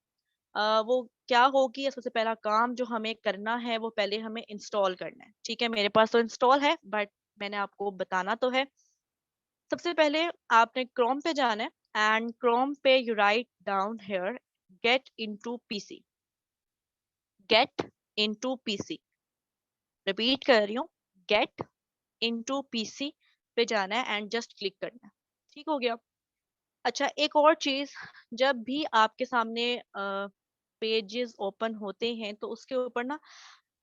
वो क्या होगी, या सबसे पहला काम जो हमें करना है वो पहले हमें इंस्टॉल करना है। ठीक है, मेरे पास तो इंस्टॉल है बट मैंने आपको बताना तो है। सबसे पहले आपने क्रोम पे जाना है एंड क्रोम पे you write down here get into PC, get into PC, repeat कर रही हूँ, गेट इनटू पीसी पे जाना है एंड जस्ट क्लिक करना है। ठीक हो गया। अच्छा, एक और चीज, जब भी आपके सामने पेजेस ओपन होते हैं तो उसके ऊपर ना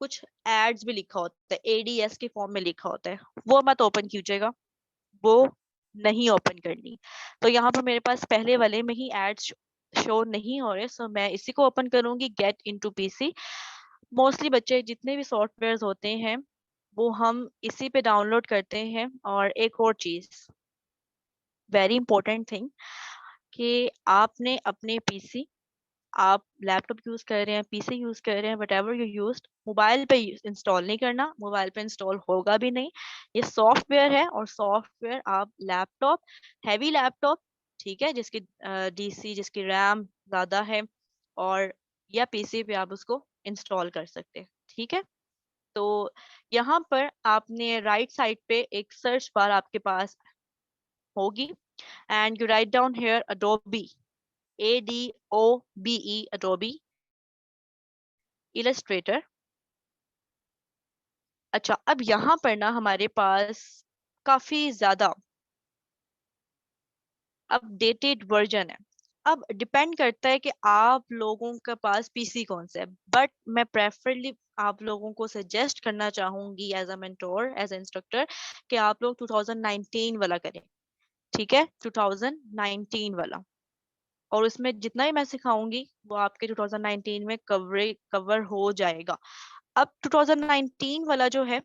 कुछ एड्स भी लिखा होता है, एडीएस के फॉर्म में लिखा होता है, वो मत ओपन कीजिएगा, वो नहीं ओपन करनी। तो यहाँ पर मेरे पास पहले वाले में ही एड्स शो नहीं हो रहे, सो मैं इसी को ओपन करूंगी, गेट इनटू पीसी। मोस्टली बच्चे जितने भी सॉफ्टवेयर होते हैं वो हम इसी पे डाउनलोड करते हैं। और एक और चीज, वेरी इंपॉर्टेंट थिंग, कि आपने अपने पीसी, आप लैपटॉप यूज कर रहे हैं, पीसी यूज कर रहे हैं, what ever you use, mobile पे इंस्टॉल नहीं करना, मोबाइल पे इंस्टॉल होगा भी नहीं। ये सॉफ्टवेयर है और सॉफ्टवेयर आप लैपटॉप, हैवी लैपटॉप, ठीक है, जिसकी डीसी, जिसकी रैम ज्यादा है, और या पीसी पे आप उसको इंस्टॉल कर सकते हैं। ठीक है, तो यहाँ पर आपने राइट साइड पे एक सर्च बार आपके पास होगी and you write down here Adobe, ADOBE, Adobe Illustrator. अच्छा, अब यहाँ पर ना हमारे पास काफी ज्यादा अपडेटेड वर्जन है। अब डिपेंड करता है कि आप लोगों के पास पीसी कौन सा है, बट मैं आप लोगों को सजेस्ट करना चाहूंगी as a mentor, as a instructor, कि आप लोग 2019 वाला करें, ठीक है, 2019 वाला। और उसमें जितना ही मैं सिखाऊंगी वो आपके 2019 में कवर हो जाएगा। अब 2019 वाला जो है,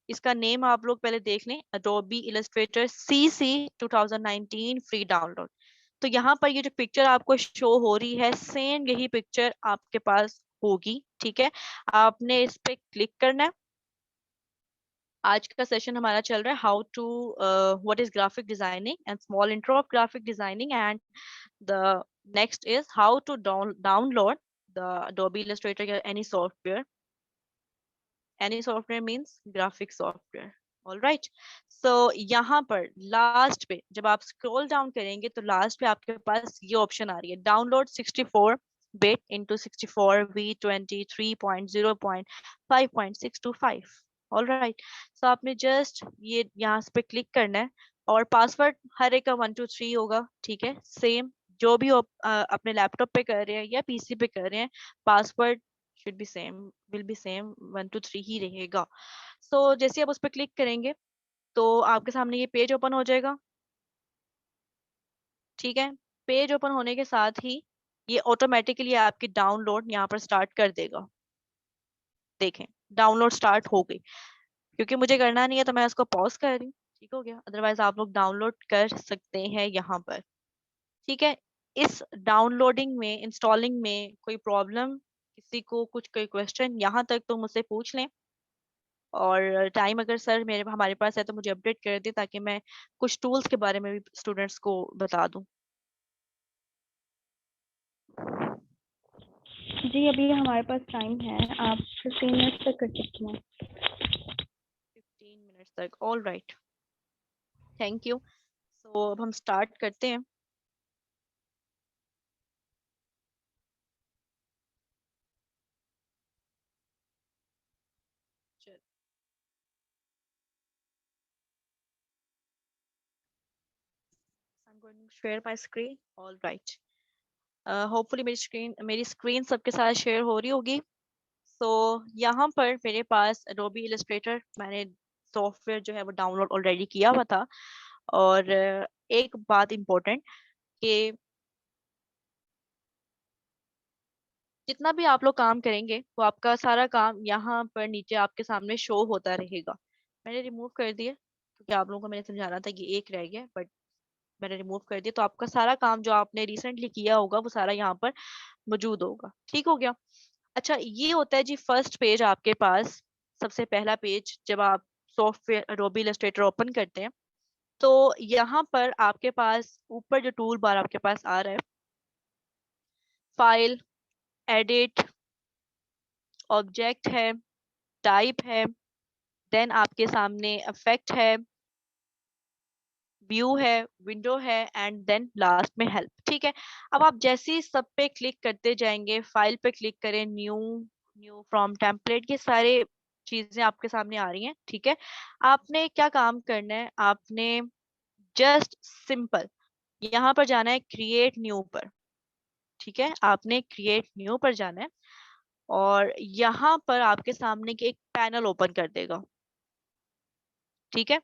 इसका नेम आप लोग पहले देख लें, Adobe Illustrator CC 2019 free download. तो यहाँ पर ये जो पिक्चर आपको शो हो रही है, सेम यही पिक्चर आपके पास होगी, ठीक है। आपने इस पे क्लिक करना है। आज का सेशन हमारा चल रहा है how to what is graphic designing and small intro of graphic designing, and the next is how to download the Adobe Illustrator या any software means graphic software. All right. So यहाँ पर last पे जब आप scroll down करेंगे तो last पे आपके पास ये ऑप्शन आ रही है, download 64 bit into 64 V23.0.5.625. All right. So आपने जस्ट ये यहाँ पे क्लिक करना है और पासवर्ड हर एक का 123 होगा, ठीक है। सेम जो भी अपने लैपटॉप पे कर रहे हैं या पीसी पे कर रहे हैं, password should be same, will be same, 1 2 3 ही रहेगा। सो जैसे आप उस पर क्लिक करेंगे तो आपके सामने ये पेज ओपन हो जाएगा, ठीक है। पेज ओपन होने के साथ ही ये ऑटोमेटिकली आपकी डाउनलोड यहाँ पर स्टार्ट कर देगा। देखें, डाउनलोड स्टार्ट हो गई। क्योंकि मुझे करना नहीं है तो मैं इसको पॉज कर रही हूँ, ठीक हो गया। अदरवाइज आप लोग डाउनलोड कर सकते हैं यहाँ पर, ठीक है। इस डाउनलोडिंग में, इंस्टॉलिंग में कोई प्रॉब्लम, किसी को कुछ कोई क्वेश्चन, यहाँ तक तो मुझसे पूछ लें। और टाइम अगर सर मेरे हमारे पास है तो मुझे अपडेट कर दे, ताकि मैं कुछ टूल्स के बारे में भी स्टूडेंट्स को बता दूं। जी अभी हमारे पास टाइम है, आप 15 मिनट तक कर सकते हैं। 15 मिनट्स तक, ऑल राइट, थैंक यू। सो अब हम स्टार्ट करते हैं। I'm going to share my screen, all right. Hopefully मेरी स्क्रीन सबके साथ शेयर हो रही होगी। सो यहाँ पर मेरे पास Adobe Illustrator, मैंने सॉफ्टवेयर जो है वो डाउनलोड ऑलरेडी किया हुआ था। और एक बात इम्पोर्टेंट कि जितना भी आप लोग काम करेंगे वो आपका सारा काम यहाँ पर नीचे आपके सामने शो होता रहेगा। मैंने रिमूव कर दिया क्योंकि आप लोगों को मैंने समझाना था कि एक रह गया, बट मैंने रिमूव कर दिया। तो आपका सारा काम जो आपने रिसेंटली किया होगा वो सारा यहाँ पर मौजूद होगा, ठीक हो गया। अच्छा, ये होता है जी फर्स्ट पेज आपके पास, सबसे पहला पेज जब आप सॉफ्टवेयर Adobe Illustrator ओपन करते हैं। तो यहाँ पर आपके पास ऊपर जो टूल बार आपके पास आ रहा है, फाइल, एडिट, ऑब्जेक्ट है, टाइप है, देन आपके सामने इफेक्ट है, व्यू है, विंडो है, एंड देन लास्ट में हेल्प, ठीक है। अब आप जैसे ही सब पे क्लिक करते जाएंगे, फाइल पे क्लिक करें, न्यू, न्यू फ्रॉम टेम्पलेट, ये सारे चीजें आपके सामने आ रही हैं, ठीक है। आपने क्या काम करना है, आपने जस्ट सिंपल यहाँ पर जाना है क्रिएट न्यू पर, ठीक है। आपने क्रिएट न्यू पर जाना है और यहाँ पर आपके सामने की एक पैनल ओपन कर देगा, ठीक है।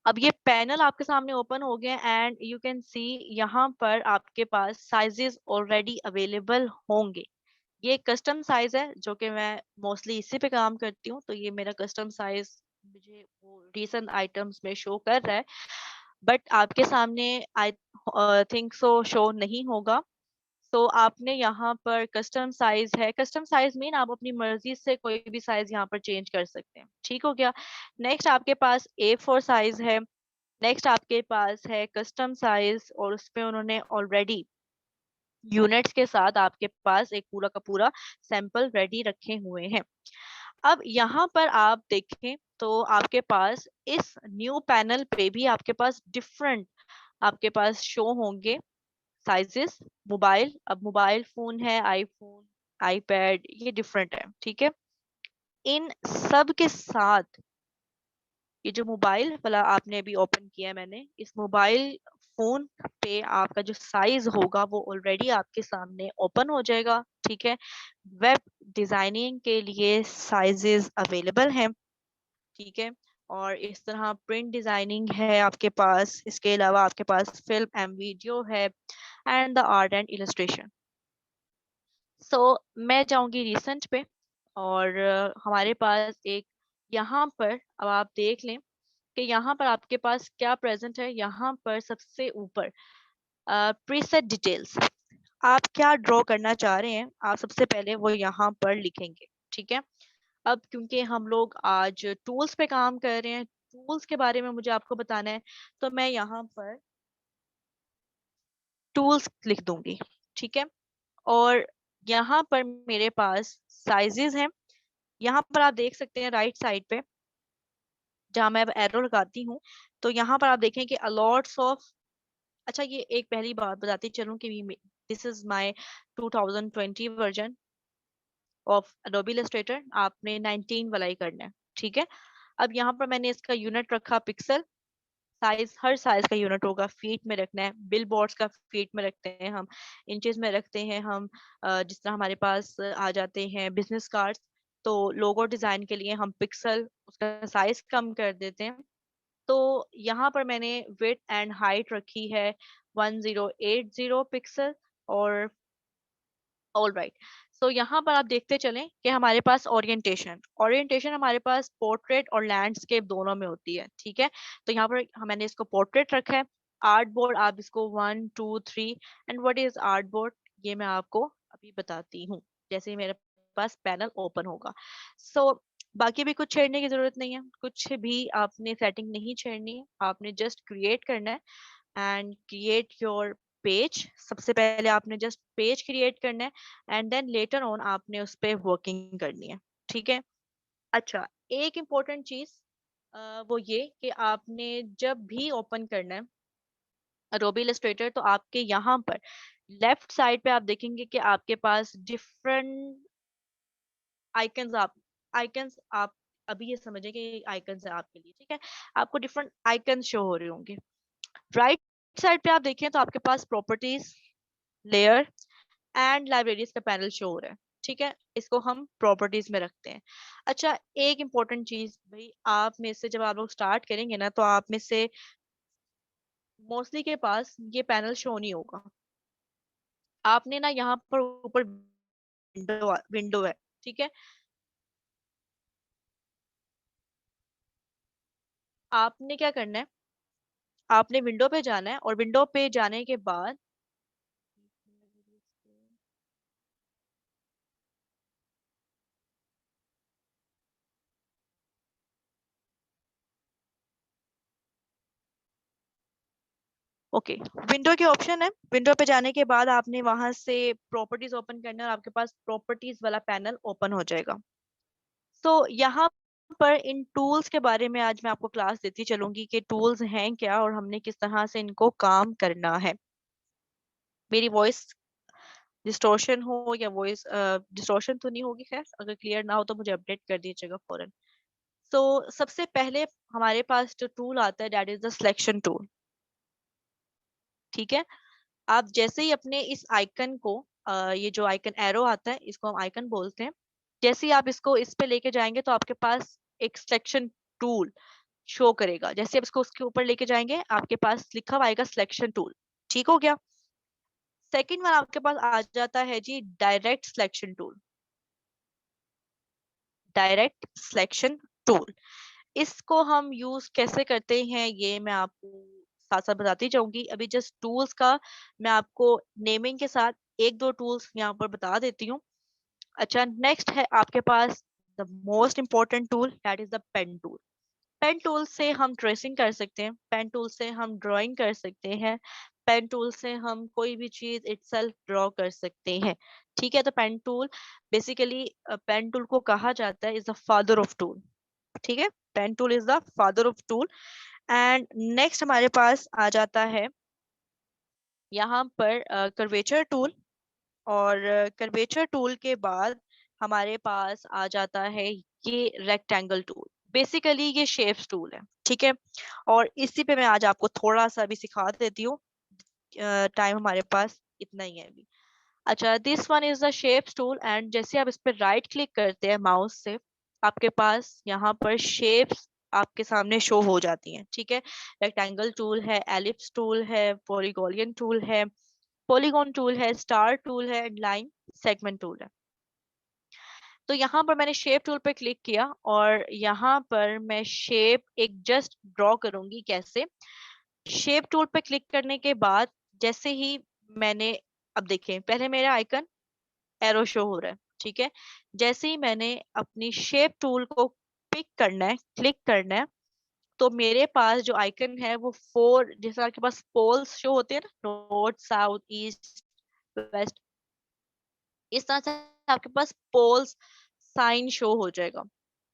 अब ये पैनल आपके सामने ओपन हो गया एंड यू कैन सी यहाँ पर आपके पास साइजेस ऑलरेडी अवेलेबल होंगे। ये कस्टम साइज है जो कि मैं मोस्टली इसी पे काम करती हूँ, तो ये मेरा कस्टम साइज मुझे वो रीसेंट आइटम्स में शो कर रहा है, बट आपके सामने आई थिंक सो शो नहीं होगा। तो आपने यहाँ पर कस्टम साइज है, कस्टम साइज मीन आप अपनी मर्जी से कोई भी साइज यहाँ पर चेंज कर सकते हैं, ठीक हो गया। नेक्स्ट आपके पास A4 साइज है। नेक्स्ट आपके पास है कस्टम साइज और उसपे उन्होंने ऑलरेडी यूनिट्स के साथ आपके पास एक पूरा का पूरा सैंपल रेडी रखे हुए हैं। अब यहाँ पर आप देखें तो आपके पास इस न्यू पैनल पे भी आपके पास डिफरेंट आपके पास शो होंगे साइजेस। मोबाइल, अब मोबाइल फोन है, आईफोन, आईपैड, ये डिफरेंट है, ठीक है। इन सब के साथ ये जो मोबाइल वाला आपने अभी ओपन किया है मैंने, इस मोबाइल फोन पे आपका जो साइज होगा वो ऑलरेडी आपके सामने ओपन हो जाएगा, ठीक है। वेब डिजाइनिंग के लिए साइजेस अवेलेबल हैं, ठीक है। और इस तरह प्रिंट डिजाइनिंग है आपके पास, इसके अलावा आपके पास फिल्म एंड वीडियो है, and the art and illustration. So मैं जाऊंगी रिसेंट पे, और हमारे पास एक यहाँ पर, अब आप देख लें कि यहाँ पर आपके पास क्या प्रेजेंट है। यहाँ पर सबसे ऊपर प्रीसेट डिटेल्स, आप क्या ड्रॉ करना चाह रहे हैं, आप सबसे पहले वो यहाँ पर लिखेंगे, ठीक है। अब क्योंकि हम लोग आज टूल्स पे काम कर रहे हैं, टूल्स के बारे में मुझे आपको बताना है, तो मैं यहाँ पर टूल्स लिख दूंगी, ठीक है। और यहाँ पर मेरे पास साइजेस हैं। यहाँ पर आप देख सकते हैं राइट साइड पे, जहाँ मैं अब एरो लगाती हूँ, तो यहाँ पर आप देखें कि अलॉट्स ऑफ, अच्छा ये एक पहली बात बताती चलूँ कि this is my 2020 version of Adobe Illustrator, आपने 19 वाला ही करना है, ठीक है। अब यहाँ पर मैंने इसका यूनिट रखा पिक्सल, साइज हर साइज का यूनिट होगा, फीट में रखना है। बिल बोर्ड्स का फीट में रखते हैं हम, इंचेस में रखते हैं हम। जिस तरह हमारे पास आ जाते हैं बिजनेस कार्ड्स, तो लोगो डिजाइन के लिए हम पिक्सल, उसका साइज कम कर देते हैं। तो यहाँ पर मैंने विड्थ एंड हाइट रखी है 1080 पिक्सल। और ऑल राइट, सो यहाँ पर आप देखते चलें कि हमारे पास ओरिएंटेशन ओरिएंटेशन हमारे पास पोर्ट्रेट और लैंडस्केप दोनों में होती है, ठीक है। तो यहाँ पर मैंने इसको पोर्ट्रेट रखा है। आर्ट बोर्ड आप इसको 1 2 3, and what is art board, ये मैं आपको अभी बताती हूँ जैसे ही मेरे पास पैनल ओपन होगा। सो बाकी भी कुछ छेड़ने की जरूरत नहीं है, कुछ भी आपने सेटिंग नहीं छेड़नी है, आपने जस्ट क्रिएट करना है एंड क्रिएट योर पेज। सबसे पहले आपने जस्ट पेज क्रिएट करना है, एंड देन लेटर ऑन आपने उस पर वर्किंग करनी है, ठीक है। अच्छा, एक इम्पोर्टेंट चीज वो ये कि आपने जब भी ओपन करना है Adobe Illustrator, तो आपके यहाँ पर लेफ्ट साइड पे आप देखेंगे कि आपके पास डिफरेंट आइकन्स, आप अभी ये समझे कि आइकन्स है आपके लिए, ठीक है। आपको डिफरेंट आइकन्स शो हो रहे होंगे। राइट साइड पे आप देखें तो आपके पास प्रॉपर्टीज, लेयर एंड लाइब्रेरीज का पैनल शो हो रहा है, ठीक है। इसको हम प्रॉपर्टीज में रखते हैं। अच्छा, एक इम्पोर्टेंट चीज भाई, आप में से जब आप लोग स्टार्ट करेंगे ना, तो आप में से मोस्टली के पास ये पैनल शो नहीं होगा। आपने ना यहाँ पर ऊपर विंडो विंडो है, ठीक है। आपने क्या करना है, आपने विंडो पे जाना है, और विंडो पे जाने के बाद ओके, विंडो के ऑप्शन है, विंडो पे जाने के बाद आपने वहां से प्रॉपर्टीज ओपन करना है, और आपके पास प्रॉपर्टीज वाला पैनल ओपन हो जाएगा। तो यहाँ पर इन टूल्स के बारे में आज मैं आपको क्लास देती चलूंगी कि टूल्स हैं क्या और हमने किस तरह से इनको काम करना है। मेरी वॉइस डिस्टॉर्शन हो या वॉइस डिस्टॉर्शन तो नहीं होगी, खैर अगर क्लियर ना हो तो मुझे अपडेट कर दीजिएगा फौरन। तो सबसे पहले हमारे पास जो टूल आता है that is the selection tool, ठीक है। आप जैसे ही अपने इस आइकन को ये जो आइकन एरो आता है इसको हम आइकन बोलते हैं, जैसे ही आप इसको इस पे लेके जाएंगे तो आपके पास एक सिलेक्शन टूल शो करेगा। जैसे आप इसको उसके ऊपर लेके जाएंगे आपके पास लिखा हुआ आएगा सिलेक्शन टूल, ठीक हो गया। सेकंड वन आपके पास आ जाता है जी direct selection tool. Direct selection tool, इसको हम यूज कैसे करते हैं ये मैं आपको साथ साथ बताती जाऊंगी। अभी जस्ट टूल्स का मैं आपको नेमिंग के साथ एक दो टूल्स यहाँ पर बता देती हूँ। अच्छा, नेक्स्ट है आपके पास the most important tool that is the pen tool. Pen tool से हम ट्रेसिंग कर सकते हैं, पेन टूल से हम ड्राइंग कर सकते हैं, पेन टूल से हम कोई भी चीज इटसेल्फ ड्रॉ कर सकते हैं, ठीक है। तो pen tool basically, pen tool को कहा जाता है is the father of tool, ठीक है। Pen tool is the father of tool. And next हमारे पास आ जाता है यहाँ पर कर्वेचर टूल, और कर्वेचर टूल के बाद हमारे पास आ जाता है ये रेक्टेंगल टूल। बेसिकली ये शेप्स टूल है, ठीक है। और इसी पे मैं आज आपको थोड़ा सा भी सिखा देती हूँ, टाइम हमारे पास इतना ही है अभी। अच्छा, this one is the shapes tool and जैसे आप इस पर राइट क्लिक करते हैं माउस से, आपके पास यहाँ पर शेप्स आपके सामने शो हो जाती हैं, ठीक है। रेक्टेंगल टूल है, एलिप्स टूल है, पॉलीगोनियन टूल है, पॉलीगॉन टूल है, स्टार टूल है, लाइन सेगमेंट टूल है। तो यहाँ पर मैंने शेप टूल पे क्लिक किया और यहाँ पर मैं शेप एक जस्ट ड्रॉ करूंगी। कैसे? शेप टूल पे क्लिक करने के बाद जैसे ही मैंने, अब देखें पहले मेरा आइकन एरो शो हो रहा है, ठीक है। जैसे ही मैंने अपनी शेप टूल को पिक करना है, क्लिक करना है, तो मेरे पास जो आइकन है वो 4, जैसे आपके पास पोल्स शो होते हैं ना, नॉर्थ साउथ ईस्ट वेस्ट, इस तरह से आपके पास पोल्स साइन शो हो जाएगा।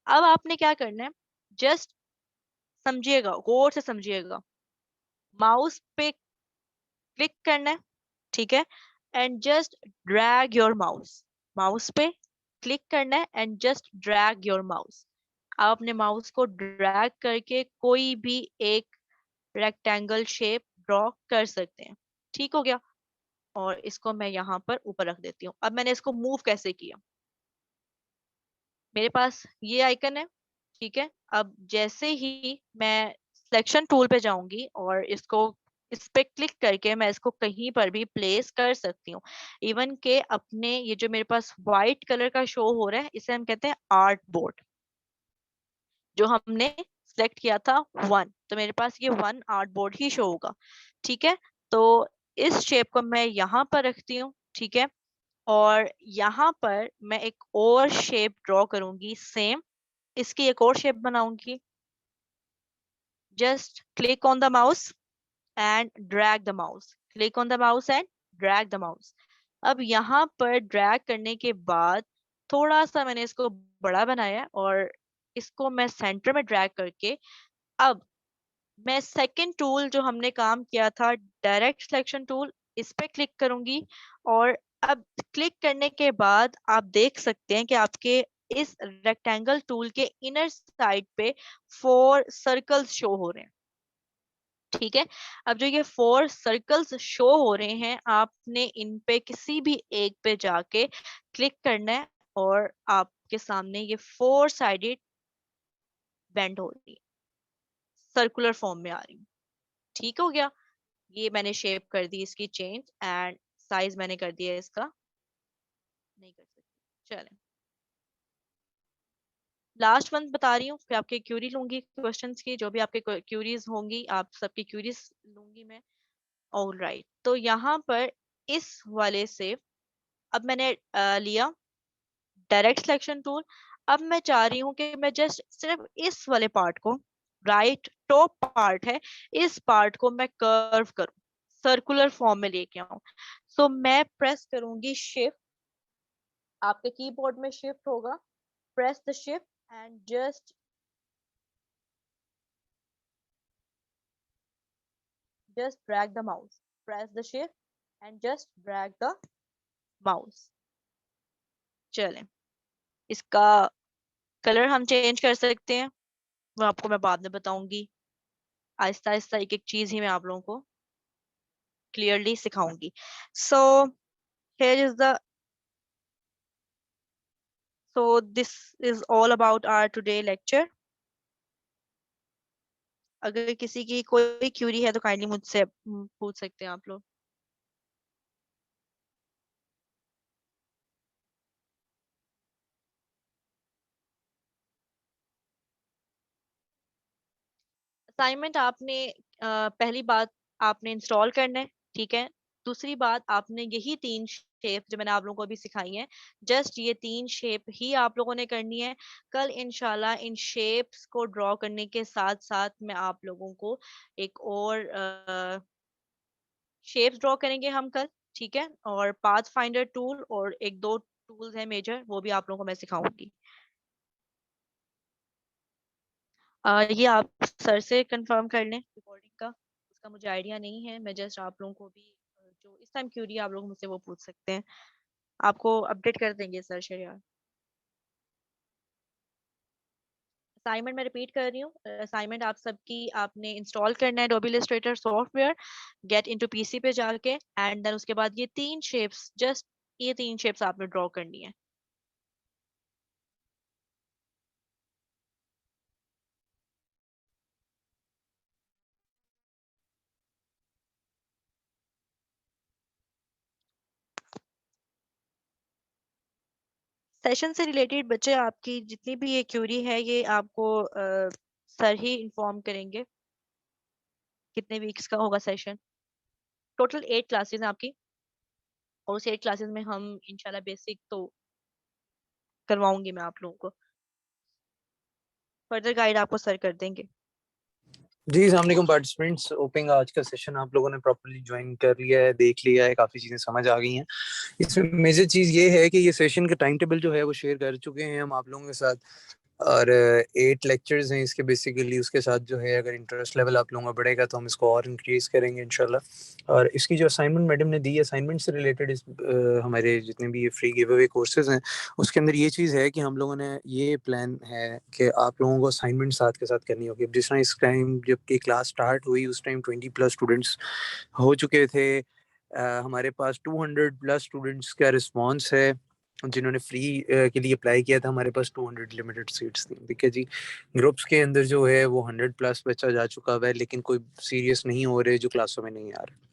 अब आपने क्या करना है, जस्ट समझिएगा, गौर से समझिएगा, माउस पे क्लिक करना है, ठीक है, and just drag your mouse, mouse पे क्लिक करना है and just drag your mouse. आप अपने माउस को ड्रैग करके कोई भी एक रेक्टेंगल शेप ड्रॉ कर सकते हैं, ठीक हो गया। और इसको मैं यहाँ पर ऊपर रख देती हूँ। अब मैंने इसको मूव कैसे किया, मेरे पास ये आइकन है, ठीक है। अब जैसे ही मैं सिलेक्शन टूल पे जाऊंगी और इसको, इस पे क्लिक करके मैं इसको कहीं पर भी प्लेस कर सकती हूँ। इवन के अपने ये जो मेरे पास व्हाइट कलर का शो हो रहा है, इसे हम कहते हैं आर्ट बोर्ड, जो हमने सेलेक्ट किया था 1, तो मेरे पास ये 1 आर्ट बोर्ड ही शो होगा, ठीक है। तो इस शेप को मैं यहाँ पर रखती हूँ, ठीक है। और यहाँ पर मैं एक और शेप ड्रॉ करूंगी, सेम इसकी एक और शेप बनाऊंगी। Just click on the mouse and drag the mouse, click on the mouse and drag the mouse. अब यहाँ पर ड्रैग करने के बाद थोड़ा सा मैंने इसको बड़ा बनाया है और इसको मैं सेंटर में ड्रैग करके, अब मैं सेकंड टूल जो हमने काम किया था, डायरेक्ट सिलेक्शन टूल, इस पे क्लिक करूंगी। और अब क्लिक करने के बाद आप देख सकते हैं कि आपके इस रेक्टेंगल टूल के इनर साइड पे 4 सर्कल्स शो हो रहे हैं, ठीक है। अब जो ये 4 सर्कल्स शो हो रहे हैं, आपने इन पे किसी भी एक पे जाके क्लिक करना है और आपके सामने ये 4 साइडेड बेंड हो रही है, सर्कुलर फॉर्म में आ रही है, ठीक हो गया। ये मैंने शेप कर दी इसकी चेंज एंड साइज मैंने कर दिया इसका, नहीं कर सकती, चलें। लास्ट वन बता रही हूँ, फिर आपके क्यूरी लूंगी, क्वेश्चंस की जो भी आपके क्यूरीज होंगी, आप सबकी क्यूरीज लूंगी मैं। ऑल राइट, तो यहाँ पर इस वाले से अब मैंने लिया डायरेक्ट सिलेक्शन टूल। अब मैं चाह रही हूँ कि मैं जस्ट सिर्फ इस वाले पार्ट को, राइट टॉप पार्ट है, इस पार्ट को मैं कर्व करूँ, सर्कुलर फॉर्म में लेके आऊं। सो मैं प्रेस करूंगी शिफ्ट, आपके कीबोर्ड में शिफ्ट होगा, press the shift and just drag the mouse, press the shift and just drag the mouse। चलें, इसका कलर हम चेंज कर सकते हैं, वो आपको मैं बाद में बताऊंगी। आहिस्ता आहिस्ता एक एक चीज ही मैं आप लोगों को क्लियरली सिखाऊंगी। So here is the so this is all about our today lecture। अगर किसी की कोई क्यूरी है तो काइंडली मुझसे पूछ सकते हैं आप लोग। असाइनमेंट आपने पहली बात आपने इंस्टॉल करना है, ठीक है। दूसरी बात, आपने यही 3 शेप जो मैंने आप लोगों को अभी सिखाई हैं, जस्ट ये 3 शेप ही आप लोगों ने करनी है। कल इंशाल्लाह इन शेप्स को ड्रॉ करने के साथ साथ मैं आप लोगों को एक और शेप्स ड्रॉ करेंगे हम कल, ठीक है। और पाथ फाइंडर टूल और एक दो टूल्स हैं मेजर, वो भी आप लोगों को मैं सिखाऊंगी। ये आप सर से कंफर्म कर लें रिकॉर्डिंग का, उसका मुझे आइडिया नहीं है। मैं जस्ट आप लोगों को भी जो इस टाइम क्यूरी आप लोग मुझसे वो पूछ सकते हैं, आपको अपडेट कर देंगे सर शरियार। असाइनमेंट मैं रिपीट कर रही हूँ, असाइनमेंट आप सबकी, आपने इंस्टॉल करना है Adobe Illustrator software, get into PC पे जाके, एंड देन उसके बाद ये 3 शेप्स जस्ट ये 3 शेप्स आपने ड्रॉ करनी है। सेशन से रिलेटेड बच्चे आपकी जितनी भी ये क्यूरी है ये आपको सर ही इन्फॉर्म करेंगे कितने वीक्स का होगा सेशन। टोटल 8 क्लासेस हैं आपकी, और उस 8 क्लासेस में हम इंशाल्लाह बेसिक तो करवाऊंगी मैं आप लोगों को, फर्दर गाइड आपको सर कर देंगे। जी अस्सलाम वालेकुम पार्टिसिपेंट्स, होपिंग आज का सेशन आप लोगों ने प्रॉपर्ली ज्वाइन कर लिया है, देख लिया है, काफ़ी चीज़ें समझ आ गई हैं। इसमें मेजर चीज़ ये है कि ये सेशन का टाइम टेबल जो है वो शेयर कर चुके हैं हम आप लोगों के साथ, और 8 लेक्चर्स हैं इसके बेसिकली। उसके साथ जो है अगर इंटरेस्ट लेवल आप लोगों का बढ़ेगा तो हम इसको और इंक्रीज़ करेंगे इंशाल्लाह। और इसकी जो असाइनमेंट मैडम ने दी है, असाइनमेंट से रिलेटेड हमारे जितने भी ये फ्री गिव अवे कोर्सेज हैं उसके अंदर ये चीज़ है कि हम लोगों ने ये प्लान है कि आप लोगों को असाइनमेंट साथ के साथ करनी होगी। अब जिस तरह इस टाइम जबकि क्लास स्टार्ट हुई उस टाइम 20+ स्टूडेंट्स हो चुके थे। हमारे पास 200+ स्टूडेंट्स का रिस्पांस है जिन्होंने फ्री के लिए अप्लाई किया था। हमारे पास 200 लिमिटेड सीट्स थी, ठीक है जी। ग्रुप्स के अंदर जो है वो 100+ बच्चा जा चुका हुआ है, लेकिन कोई सीरियस नहीं हो रहे, जो क्लासों में नहीं आ रहे।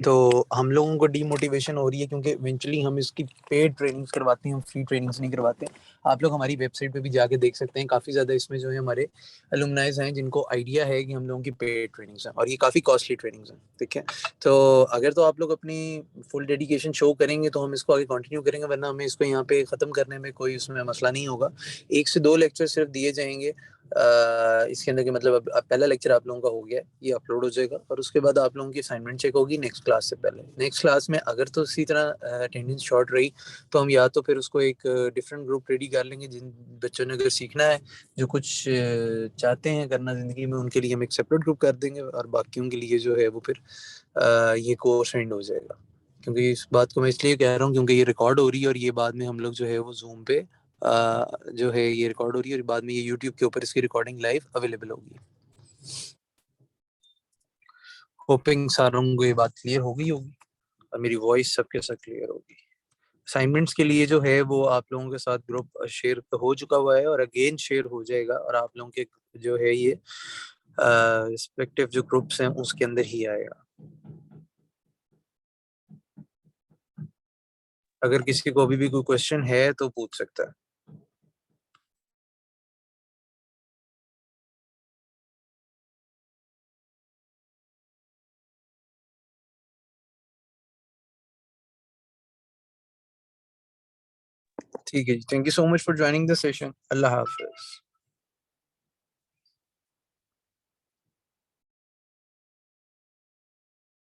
तो हम लोगों को डीमोटिवेशन हो रही है क्योंकि इवेंचुअली हम इसकी पेड ट्रेनिंग्स करवाते हैं, हम फ्री ट्रेनिंग्स नहीं करवाते। आप लोग हमारी वेबसाइट पे भी जाके देख सकते हैं, काफ़ी ज़्यादा इसमें जो है हमारे अलुमनाइज हैं जिनको आइडिया है कि हम लोगों की पेड ट्रेनिंग्स हैं और ये काफ़ी कॉस्टली ट्रेनिंग्स हैं, ठीक है। तो अगर तो आप लोग अपनी फुल डेडिकेशन शो करेंगे तो हम इसको आगे कंटिन्यू करेंगे, वरना हमें इसको यहाँ पे ख़त्म करने में कोई उसमें मसला नहीं होगा। 1 से 2 लेक्चर सिर्फ दिए जाएंगे इसके अंदर के, मतलब अब पहला लेक्चर आप लोगों का हो गया, ये अपलोड हो जाएगा और उसके बाद आप लोगों की असाइनमेंट चेक होगी नेक्स्ट क्लास से पहले। नेक्स्ट क्लास में अगर तो इसी तरह अटेंडेंस शॉर्ट रही तो हम या तो फिर उसको एक डिफरेंट ग्रुप रेडी कर लेंगे। जिन बच्चों ने अगर सीखना है, जो कुछ चाहते हैं करना ज़िंदगी में, उनके लिए हम एक सेपरेट ग्रुप कर देंगे और बाकियों के लिए जो है वो फिर ये कोर्स एंड हो जाएगा। क्योंकि इस बात को मैं इसलिए कह रहा हूँ क्योंकि ये रिकॉर्ड हो रही है और ये बाद में हम लोग जो है वो जूम पे जो है ये रिकॉर्ड हो रही है और बाद में ये यूट्यूब के ऊपर इसकी रिकॉर्डिंग लाइव अवेलेबल होगी। होपिंग सारों को ये बात क्लियर हो गई होगी और मेरी वॉइस सबके साथ क्लियर होगी। असाइनमेंट्स के लिए जो है वो आप लोगों के साथ ग्रुप शेयर हो चुका हुआ है और अगेन शेयर हो जाएगा, और आप लोगों के जो है ये रिस्पेक्टिव जो ग्रुप्स हैं उसके अंदर ही आएगा। अगर किसी को अभी भी कोई क्वेश्चन है तो पूछ सकता है। ठीक है जी, thank you so much for joining the session. अल्लाह हाफिज।